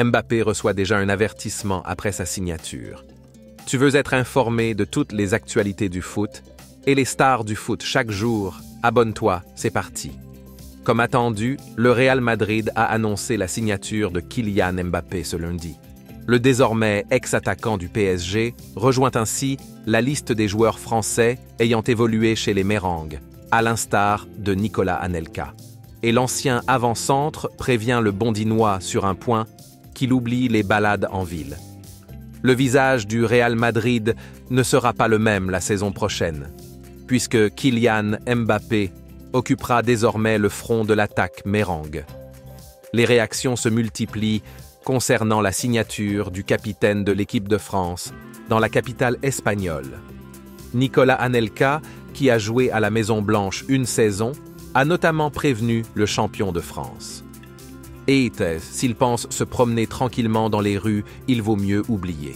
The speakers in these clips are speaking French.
Mbappé reçoit déjà un avertissement après sa signature. Tu veux être informé de toutes les actualités du foot et les stars du foot chaque jour? Abonne-toi, c'est parti. Comme attendu, le Real Madrid a annoncé la signature de Kylian Mbappé ce lundi. Le désormais ex-attaquant du PSG rejoint ainsi la liste des joueurs français ayant évolué chez les Mérengues, à l'instar de Nicolas Anelka. Et l'ancien avant-centre prévient le Bondinois sur un point qu'il oublie les balades en ville. Le visage du Real Madrid ne sera pas le même la saison prochaine, puisque Kylian Mbappé occupera désormais le front de l'attaque mérengue. Les réactions se multiplient concernant la signature du capitaine de l'équipe de France dans la capitale espagnole. Nicolas Anelka, qui a joué à la Maison-Blanche une saison, a notamment prévenu le champion de France. Et s'il pense se promener tranquillement dans les rues, il vaut mieux oublier.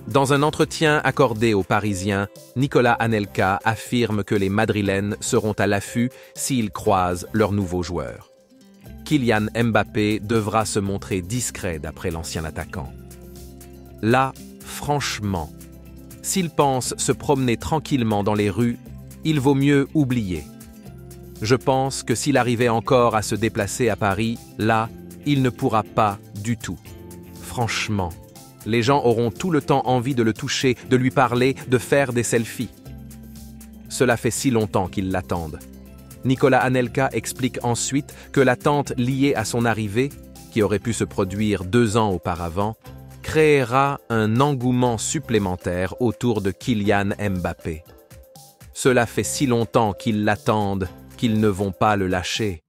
Dans un entretien accordé aux Parisiens, Nicolas Anelka affirme que les Madrilènes seront à l'affût s'ils croisent leur nouveau joueur. Kylian Mbappé devra se montrer discret d'après l'ancien attaquant. Là, franchement, s'il pense se promener tranquillement dans les rues, il vaut mieux oublier. Je pense que s'il arrivait encore à se déplacer à Paris, là, il ne pourra pas du tout. Franchement, les gens auront tout le temps envie de le toucher, de lui parler, de faire des selfies. Cela fait si longtemps qu'ils l'attendent. Nicolas Anelka explique ensuite que l'attente liée à son arrivée, qui aurait pu se produire 2 ans auparavant, créera un engouement supplémentaire autour de Kylian Mbappé. Cela fait si longtemps qu'ils l'attendent qu'ils ne vont pas le lâcher.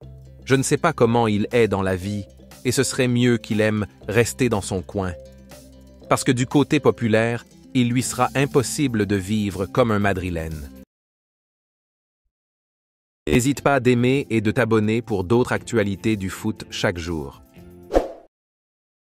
Je ne sais pas comment il est dans la vie, et ce serait mieux qu'il aime rester dans son coin. Parce que du côté populaire, il lui sera impossible de vivre comme un Madrilène. N'hésite pas d'aimer et de t'abonner pour d'autres actualités du foot chaque jour.